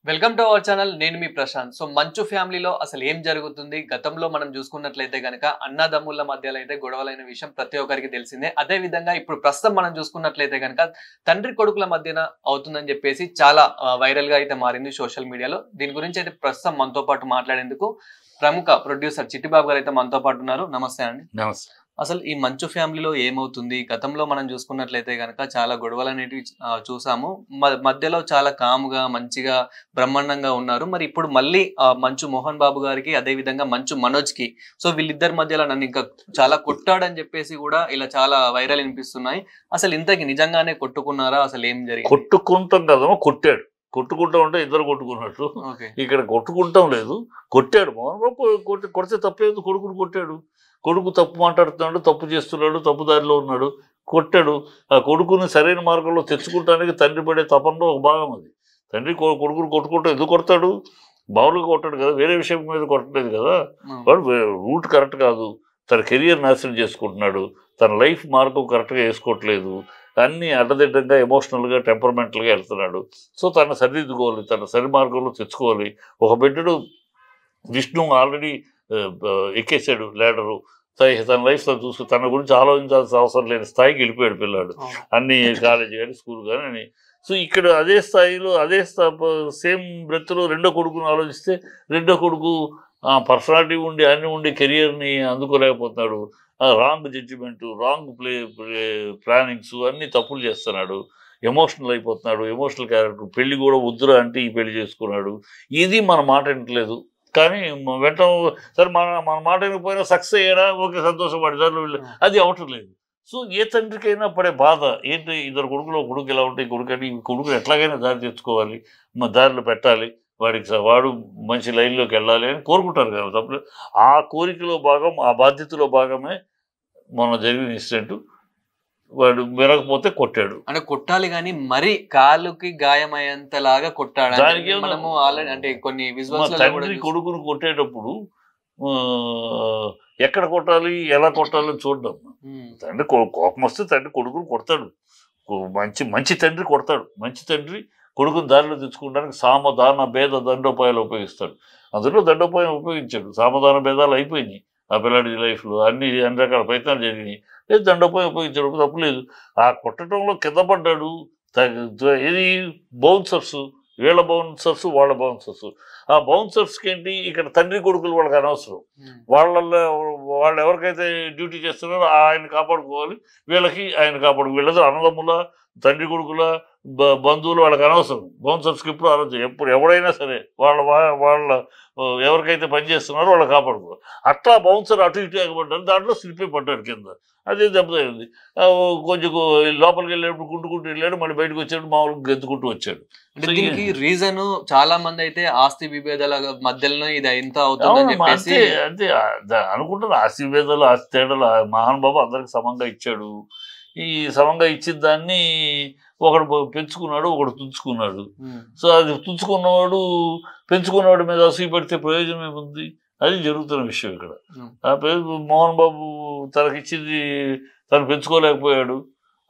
Welcome to our channel. నేను మీ Prashanth. So మంచు ఫ్యామిలీలో అసలు ఏం జరుగుతుంది? గతంలో మనం చూసుకున్నట్లయితే గనక అన్నదమ్ముల మధ్యలో అయితే గొడవలైన విషయం ప్రతి ఒక్కరికి తెలిసిందే. అదే విధంగా ఇప్పుడు ప్రస్తుతం మనం చూసుకున్నట్లయితే గనక తండ్రి కొడుకుల మధ్యన అవుతుందని చెప్పేసి చాలా వైరల్ గా అయితే మారింది సోషల్ మీడియాలో. దీని గురించి అయితే ప్రస్తుతం మనతో పాటు మాట్లాడేందుకు ప్రముఖ ప్రొడ్యూసర్ చిట్టిబాబు గారు అయితే మనతో పాటు ఉన్నారు. నమస్తే అండి. నమస్తే. అసలు ఈ మంచు ఫ్యామిలీలో ఏమవుతుంది? గతంలో మనం చూసుకున్నట్లయితే గనక చాలా గొడవలనేటివి చూసాము. మధ్యలో చాలా కామ్‌గా, మంచిగా, బ్రహ్మాండంగా ఉన్నారు. మరి ఇప్పుడు మళ్ళీ మంచు మోహన్ బాబు గారికి, అదే విధంగా మంచు మనోజ్‌కి సో వీళ్ళిద్దరి మధ్యలో నన్ను ఇంకా చాలా కొట్టాడని చెప్పేసి కూడా ఇలా చాలా వైరల్ వినిపిస్తున్నాయి. అసలు ఇంతకి నిజంగానే కొట్టుకున్నారా? అసలు ఏం జరిగింది? కొట్టుకుంటాం కదమ్మా, కొట్టాడు. కొట్టుకుంటా ఉంటే ఇద్దరు కొట్టుకున్నట్టు. ఓకే. ఇక్కడ కొట్టుకుంటాం లేదు, కొట్టాడు. మోహన్ బాబు కొడితే తప్పలేదు, కొడుకుని కొట్టాడు. కొడుకు తప్పు మాట్లాడుతున్నాడు, తప్పు చేస్తున్నాడు, తప్పు దారిలో ఉన్నాడు, కొట్టాడు. ఆ కొడుకుని సరైన మార్గంలో తెచ్చుకుంటానికి తండ్రి పడే తపనలో ఒక భాగం అది. తండ్రి కొడుకుని కొట్టుకుంటూ ఎందుకు కొడతాడు? మామూలుగా కొట్టాడు కదా, వేరే విషయం మీద కొట్టలేదు కదా. వాడు రూట్ కరెక్ట్ కాదు, తన కెరియర్ నాశనం చేసుకుంటున్నాడు, తన లైఫ్ మార్గం కరెక్ట్గా వేసుకోవట్లేదు, అన్నీ అడ్డదిడ్డంగా ఎమోషనల్గా టెంపర్మెంటల్గా వెళ్తున్నాడు. సో తను సరిదిద్దుకోవాలి, తన సరి మార్గంలో తెచ్చుకోవాలి. ఒక బిడ్డడు విష్ణు ఆల్రెడీ ఎక్కేసాడు లేడరు. తన లైఫ్ తను చూసుకుని తన గురించి ఆలోచించాల్సిన అవసరం లేని స్థాయికి వెళ్ళిపోయాడు పిల్లాడు. అన్ని కాలేజీ కానీ స్కూల్ కానీ అని. సో ఇక్కడ అదే స్థాయిలో సేమ్ బ్రెత్లో రెండో కొడుకుని ఆలోచిస్తే రెండో కొడుకు పర్సనాలిటీ ఉండి అన్ని ఉండి కెరియర్ని అందుకోలేకపోతున్నాడు. రాంగ్ జడ్జిమెంటు, రాంగ్ ప్లానింగ్స్ అన్నీ తప్పులు చేస్తున్నాడు. ఎమోషనల్ అయిపోతున్నాడు, ఎమోషనల్ క్యారెక్టర్. పెళ్లి కూడా వద్దురా అంటే ఈ పెళ్లి చేసుకున్నాడు. ఇది మన మాట వింటలేదు. కానీ వెంట సరే మన మాట వినకపోయినా సక్సెస్ అయ్యాడా, ఓకే సంతోషపడి దారిలో వెళ్ళి అది అవటం లేదు. సో ఏ తండ్రికైనా పడే బాధ ఏంటి, ఇద్దరు కొడుకులో కొడుకు ఎలా ఉంటాయి, కొడుకు కొడుకు ఎట్లాగైనా దారి తెచ్చుకోవాలి, దారిలో పెట్టాలి, వాడు మంచి లైన్లోకి వెళ్ళాలి అని కోరుకుంటారు కదా తప్పలేదు. ఆ కోరికలో భాగం, ఆ బాధ్యతలో భాగమే మొన్న జరిగిన ఇన్సిడెంట్. వాడు వినకపోతే కొట్టాడు. అంటే కొట్టాలి గానీ మరి కాలుకి గాయమయ్యేంతలాగా కొట్టాడు. దానికి మనము ఆల్రెడీ అంటే కొన్ని విజువల్స్ తండ్రి కొడుకును కొట్టేటప్పుడు ఎక్కడ కొట్టాలి, ఎలా కొట్టాలని చూడడం. తండ్రి కోపం వస్తే తండ్రి కొడుకును కొడతాడు. మంచి తండ్రి కొడతాడు. మంచి తండ్రి కొడుకుని దారిలో తెచ్చుకోవడానికి సామధాన భేద దండోపాయాలు ఉపయోగిస్తాడు. అందులో దండోపాయం ఉపయోగించాడు. సామధాన భేదాలు అయిపోయినాయి ఆ పిల్లాడి లైఫ్లో. అన్ని రకాల ప్రయత్నాలు జరిగినాయి. లేదు దండోపాయం ఉపయోగించడం తప్పులేదు. ఆ కొట్టడంలో కింద పడ్డాడు. ఇది బౌన్సర్స్, వీళ్ళ బౌన్సర్స్ వాళ్ళ బౌన్సర్స్. ఆ బౌన్సర్స్కి ఏంటి, ఇక్కడ తండ్రి కొడుకులు వాళ్ళకి అనవసరం. వాళ్ళు ఎవరికైతే డ్యూటీ చేస్తున్నారో ఆయన కాపాడుకోవాలి, వీళ్ళకి ఆయన కాపాడు. వీళ్ళతో అన్నదమ్ముల, తండ్రి కొడుకుల, బంధువులు వాళ్ళకి అనవసరం. బౌన్సర్స్కి ఎప్పుడు ఆలోచన, ఎప్పుడు ఎవడైనా సరే వాళ్ళ ఎవరికైతే పనిచేస్తున్నారో వాళ్ళు కాపాడుకోవాలి. అట్లా బౌన్సర్ అటు ఇటు ఎగబడ్డాడు, దాంట్లో స్లిప్ పడ్డాడు కింద. అదే దెబ్బతైంది. కొంచెం లోపలికి వెళ్ళేటప్పుడు కుంటుకుంటూ వెళ్ళాడు, మళ్ళీ బయటకు వచ్చాడు, మామూలుగా గెంతుకుంటూ వచ్చాడు. దీనికి రీజన్ చాలా మంది అయితే ఆస్తి విభేదాల మధ్యలో ఇది ఎంత అవుతుందని చెప్పేసి అంతే అనుకుంటారు. ఆస్తి విభేదాలు, ఆస్తి తేడాలు మహాన్ బాబు అందరికి సమంగా ఇచ్చాడు. ఈ సమంగా ఇచ్చిన దాన్ని ఒకడు పెంచుకున్నాడు, ఒకడు తుంచుకున్నాడు. సో అది తుంచుకున్నవాడు పెంచుకున్నవాడి మీద అసూయ పడితే ప్రయోజనం ఏముంది? అది జరుగుతున్న విషయం ఇక్కడ. ఆ పేరు మోహన్ బాబు తనకిచ్చింది తను పెంచుకోలేకపోయాడు,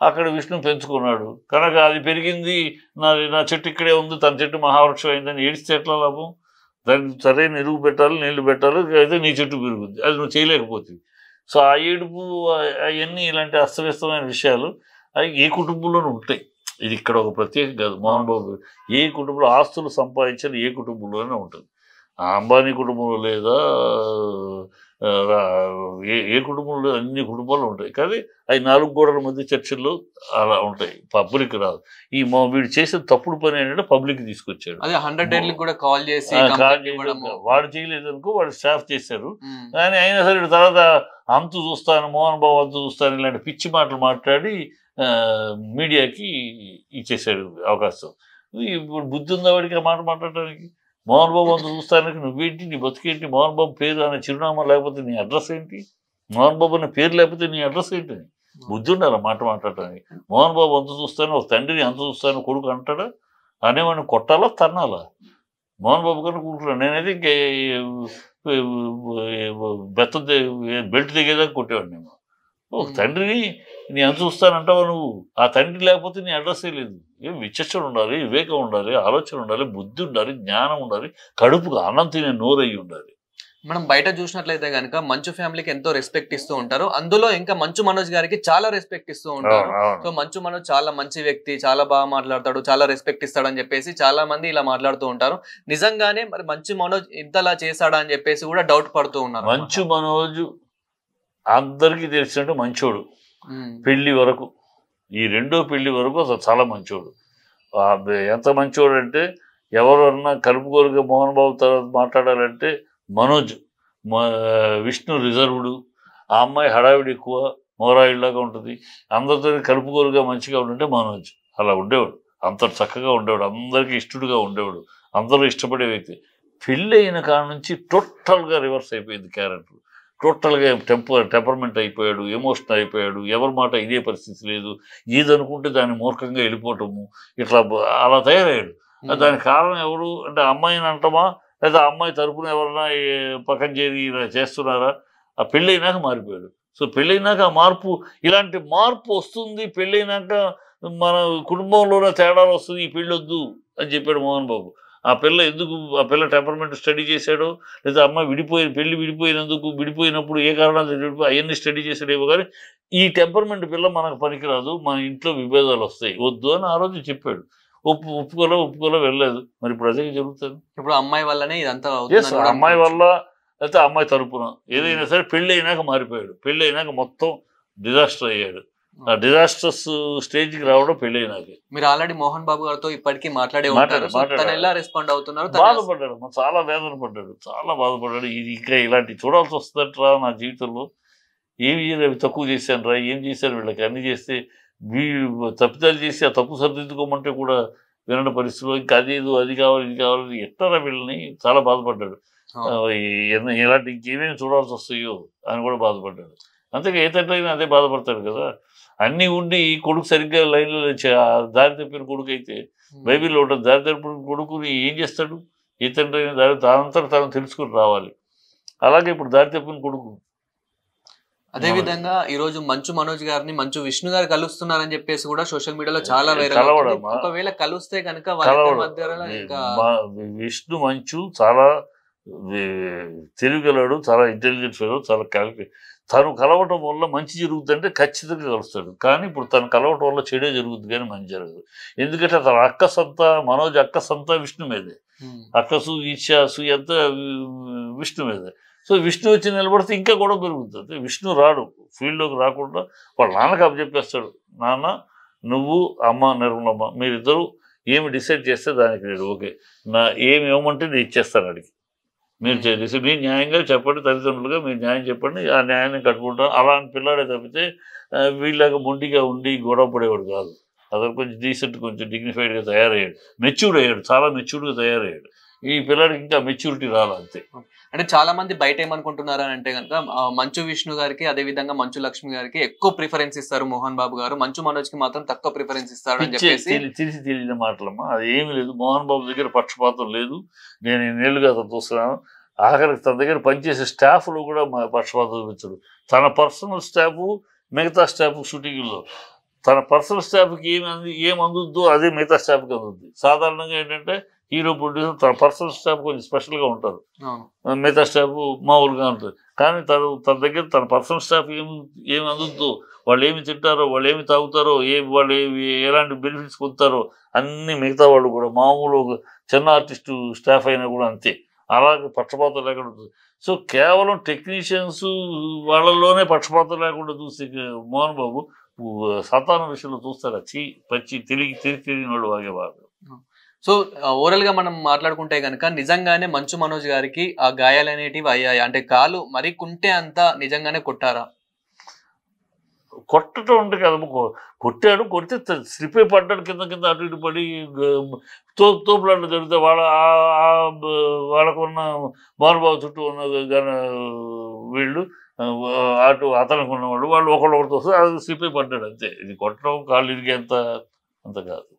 అక్కడ విష్ణు పెంచుకున్నాడు కనుక అది పెరిగింది. నా చెట్టు ఇక్కడే ఉంది, తన చెట్టు మహావృక్షం అయిందని ఏడిస్తే ఎట్లా లాభం? దాన్ని సరైన ఎరువు పెట్టాలి, నీళ్లు పెట్టాలి, అయితే నీ చెట్టు పెరుగుద్ది. అది నువ్వు చేయలేకపోతుంది. సో ఆ ఏడుపు అవన్నీ ఇలాంటి అస్తవ్యస్తమైన విషయాలు అవి ఏ కుటుంబంలోనూ ఉంటాయి. ఇది ఇక్కడ ఒక ప్రత్యేకం కాదు. మోహన్ బాబు ఏ కుటుంబంలో ఆస్తులు సంపాదించాలి, ఏ కుటుంబంలోనే ఉంటుంది. ఆ అంబానీ కుటుంబంలో లేదా ఏ కుటుంబంలో, అన్ని కుటుంబాలు ఉంటాయి. కానీ అవి 4 గోడల మధ్య చర్చల్లో అలా ఉంటాయి, పబ్లిక్ రాదు. వీడు చేసిన తప్పుడు పని ఏంటంటే పబ్లిక్ తీసుకొచ్చాడు. వాడు చేయలేదనుకో, వాడు స్టాఫ్ చేశారు. కానీ అయినా సరే తర్వాత అంతు చూస్తాను, మోహన్ బాబు అంతు చూస్తాను, ఇలాంటి పిచ్చి మాటలు మాట్లాడి మీడియాకి ఇచ్చేసాడు అవకాశం. ఇప్పుడు బుద్ధి ఉందా వాడికి ఆ మాట మాట్లాడటానికి? మోహన్ బాబు అంత చూస్తానికి నువ్వేంటి, నీ బతుకేంటి, మోహన్ బాబు పేరు అనే చిరునామా లేకపోతే నీ అడ్రస్ ఏంటి, మోహన్ బాబు అనే పేరు లేకపోతే నీ అడ్రస్ ఏంటి? బుద్ధి ఉండాలి మాట మాట్లాడటానికి. మోహన్ బాబు అంత చూస్తాను, ఒక తండ్రిని అంత చూస్తాను కొడుకు అంటాడా? అనేవాడిని కొట్టాలా తన్నాలా? మోహన్ బాబు గారిని కూర్చున్నాను నేనైతే ఇంకే బెల్ట్ దిగేదాకా కొట్టేవాడిని నేను. ఒక తండ్రిని నీ ఎంత చూస్తానంటావా నువ్వు? ఆ తండ్రి లేకపోతే నీ అడ్రస్సే లేదు. ఏం విచక్షణ ఉండాలి, వివేకం ఉండాలి, ఆలోచన ఉండాలి, బుద్ధి ఉండాలి, జ్ఞానం ఉండాలి, కడుపుకు అన్నం తినే నోరయ్యి ఉండాలి. మనం బయట చూసినట్లయితే గనుక మంచు ఫ్యామిలీకి ఎంతో రెస్పెక్ట్ ఇస్తూ ఉంటారు. అందులో ఇంకా మంచు మనోజ్ గారికి చాలా రెస్పెక్ట్ ఇస్తూ ఉంటారు. సో మంచు మనోజ్ చాలా మంచి వ్యక్తి, చాలా బాగా మాట్లాడతాడు, చాలా రెస్పెక్ట్ ఇస్తాడు అని చెప్పేసి చాలా మంది ఇలా మాట్లాడుతూ ఉంటారు. నిజంగానే మరి మంచు మనోజ్ ఇంతలా చేశాడా అని చెప్పేసి కూడా డౌట్ పడుతూ ఉన్నారు. మంచు మనోజ్ అందరికీ తెలిసినట్టు మంచోడు. పెళ్లి వరకు, ఈ రెండో పెళ్లి వరకు అసలు చాలా మంచోడు. ఎంత మంచోడు అంటే ఎవరన్నా కలుపుకోలుగా మోహన్ బాబు తర్వాత మాట్లాడాలంటే మనోజ్, విష్ణు రిజర్వ్డ్, ఆ అమ్మాయి హడావిడి ఎక్కువ, మోరాయిల్లాగా ఉంటుంది, అందరితో కలుపుకోలుగా మంచిగా ఉంటుంటే మనోజ్ అలా ఉండేవాడు. అంత చక్కగా ఉండేవాడు, అందరికీ ఇష్టడుగా ఉండేవాడు, అందరూ ఇష్టపడే వ్యక్తి. పెళ్ళి అయిన కాడ నుంచి టోటల్గా రివర్స్ అయిపోయింది క్యారెక్టర్. టోటల్గా టెంపర్మెంట్ అయిపోయాడు, ఎమోషనల్ అయిపోయాడు, ఎవరి మాట ఇదే పరిస్థితి లేదు, ఏదనుకుంటే దాన్ని మూర్ఖంగా వెళ్ళిపోవటము, ఇట్లా అలా తయారయ్యాడు. దానికి కారణం ఎవరు అంటే అమ్మాయిని అంటామా, లేదా అమ్మాయి తరపున ఎవరన్నా పక్కన చేరి ఇలా చేస్తున్నారా? ఆ పెళ్ళైనాక మారిపోయాడు. సో పెళ్ళైనాక ఆ మార్పు, ఇలాంటి మార్పు వస్తుంది పెళ్ళైనాక, మన కుటుంబంలోనే తేడాలు వస్తుంది, ఈ పెళ్ళొద్దు అని చెప్పాడు మోహన్ బాబు. ఆ పిల్ల టెంపర్మెంట్ స్టడీ చేశాడో, లేదా అమ్మాయి పెళ్లి విడిపోయినప్పుడు ఏ కారణాలు అవన్నీ స్టడీ చేశాడేమో, కానీ ఈ టెంపర్మెంట్ పిల్ల మనకు పనికిరాదు, మన ఇంట్లో విభేదాలు వస్తాయి, వద్దు అని ఆ రోజు చెప్పాడు. ఒప్పుకోలో వెళ్ళలేదు. మరి ఇప్పుడు అదే జరుగుతుంది. ఇప్పుడు అమ్మాయి వల్లనే ఇదంతా అమ్మాయి వల్ల, లేకపోతే అమ్మాయి తరపున ఏదైనా సరే పెళ్లి అయినాక మారిపోయాడు. పెళ్లి అయినాక మొత్తం డిజాస్టర్ అయ్యాడు. ఆ డిజాస్టర్స్ స్టేజ్కి రావడం పెళ్లి అయినాక. మీరు ఆల్రెడీ మోహన్ బాబు గారితో ఇప్పటికీ మాట్లాడారు. ఎలా రెస్పాండ్ అవుతున్నారు? బాధపడ్డాడు, చాలా వేదన పడ్డాడు, చాలా బాధపడ్డాడు. ఇది ఇంకా ఇలాంటి చూడాల్సి వస్తుందట్రా నా జీవితంలో, ఏమి తక్కువ చేశాను రా, ఏం చేశాను వీళ్ళకి, అన్ని చేస్తే తప్పిదాలు చేసి ఆ తప్పు సరిదిద్దుకోమంటే కూడా వినని పరిస్థితిలో, ఇంకా అది కావాలి ఇది కావాలి ఎట్టారా వీళ్ళని, చాలా బాధపడ్డాడు. ఇలాంటి ఇంకేమేమి చూడాల్సి వస్తాయో అని కూడా బాధపడ్డాడు. అంతేగా ఏ తండ్రి అదే బాధపడతాడు కదా. అన్నీ ఉండి కొడుకు సరిగ్గా లైన్లో దారి తప్పిన కొడుకు అయితే, బైబిల్లో ఉంటుంది, దారి తప్పిన కొడుకుని ఏం చేస్తాడు? ఏ తండ్రి అయినా దారి తానంతా తను తెలుసుకుని రావాలి. అలాగే ఇప్పుడు దారి తప్పిన కొడుకు. అదే విధంగా ఈ రోజు మంచు మనోజ్ గారిని మంచు విష్ణు గారు కలుస్తున్నారని చెప్పేసి కూడా సోషల్ మీడియాలో చాలా వైరల్. ఒకవేళ కలిస్తే కనుక విష్ణు మంచు చాలా తెలివిగలడు, చాలా ఇంటెలిజెంట్ ఫెలో, చాలా తను కలవటం వల్ల మంచి జరుగుతుందంటే ఖచ్చితంగా కలుస్తాడు. కానీ ఇప్పుడు తను కలవటం వల్ల చెడే జరుగుతుంది, కానీ మంచి జరగదు. ఎందుకంటే తన మనోజ్ అక్కసంతా విష్ణు మీదే, అక్కసు ఈర్ష్యాసు అంతా విష్ణు మీదే. సో విష్ణు వచ్చి నిలబడితే ఇంకా గొడవ పెరుగుతుంది. విష్ణు రాడు, ఫీల్డ్లోకి రాకుండా వాళ్ళ నాన్నకి అప్పచెప్పేస్తాడు. నాన్న, నువ్వు అమ్మ నిర్మలమ్మ మీరిద్దరూ ఏమి డిసైడ్ చేస్తే దానికి నేను ఓకే, ఏమి ఇవ్వమంటే నేను ఇచ్చేస్తాను అడిగి, మీరు చేసి మీరు న్యాయంగా చెప్పండి, తల్లిదండ్రులుగా మీరు న్యాయం చెప్పండి, ఆ న్యాయాన్ని కట్టుకుంటాం. అలా అని పిల్లాడే తప్పితే వీళ్ళగా మొండిగా ఉండి గొడవ పడేవాడు కాదు. అతను కొంచెం డీసెంట్, కొంచెం డిగ్నిఫైడ్గా తయారయ్యాడు, మెచ్యూర్డ్ అయ్యాడు, చాలా మెచ్యూర్డ్గా తయారయ్యాడు. ఈ పిల్లాడికి ఇంకా మెచ్యూరిటీ రాలి అంతే. అంటే చాలా మంది బయట ఏమనుకుంటున్నారు అంటే కనుక మంచు విష్ణు గారికి, అదే విధంగా మంచు లక్ష్మి గారికి ఎక్కువ ప్రిఫరెన్స్ ఇస్తారు మోహన్ బాబు గారు, మంచు మనోజ్ కి మాత్రం తక్కువ ప్రిఫరెన్స్ ఇస్తారు అని చెప్పేసి తెలిసిన మాటలమ్మా. అది ఏమి లేదు, మోహన్ బాబు దగ్గర పక్షపాతం లేదు. నేను ఇన్నేళ్ళుగా అతను చూస్తున్నాను. ఆఖరికి తన దగ్గర పనిచేసే స్టాఫ్లో కూడా పక్షపాతం చూపించడు. తన పర్సనల్ స్టాఫ్, మిగతా స్టాఫ్ షూటింగ్లో తన పర్సనల్ స్టాఫ్కి ఏం అందుద్దో అదే మిగతా స్టాఫ్కి అందుద్ది. సాధారణంగా ఏంటంటే హీరో ప్రొడ్యూసర్ తన పర్సనల్ స్టాఫ్ కొంచెం స్పెషల్గా ఉంటారు, మిగతా స్టాఫ్ మామూలుగా ఉంటుంది. కానీ తన దగ్గర తన పర్సనల్ స్టాఫ్ ఏమి అందుద్దో, వాళ్ళు ఏమి తింటారో, వాళ్ళు ఏమి తాగుతారో, వాళ్ళు ఎలాంటి బెనిఫిట్స్ పొందుతారో అన్నీ మిగతా వాళ్ళు కూడా, మామూలు చిన్న ఆర్టిస్టు స్టాఫ్ అయినా కూడా అంతే. అలాగే పక్షపాతం లేకుండా ఉంటుంది. సో కేవలం టెక్నీషియన్స్ వాళ్ళలోనే పక్షపాతం లేకుండా చూసి మోహన్ బాబు సాధారణ విషయంలో చూస్తారా, పచ్చి తెలియని వాళ్ళు వాగేవారు. సో ఓవరాల్ గా మనం మాట్లాడుకుంటే కనుక నిజంగానే మంచు మనోజ్ గారికి ఆ గాయాలు అనేటివి అయ్యాయి అంటే కాలు మరి కుంటే అంతా నిజంగానే కొట్టారా? కొట్టడం ఉంటే కదా, కొట్టాడు, కొడితే స్లిప్ అయి పడ్డాడు, కింద అటు ఇటు పడి తోపులాట్లు జరిగితే వాళ్ళకున్న మోహన్ బాబు చుట్టూ ఉన్న వీళ్ళు అటు అతనికి ఉన్నవాళ్ళు వాళ్ళు ఒకళ్ళొకరితో అది స్లిప్ అయి పడ్డాడు అంతే. ఇది కొట్టడం కాళ్ళు ఇరిగేంత అంత కాదు.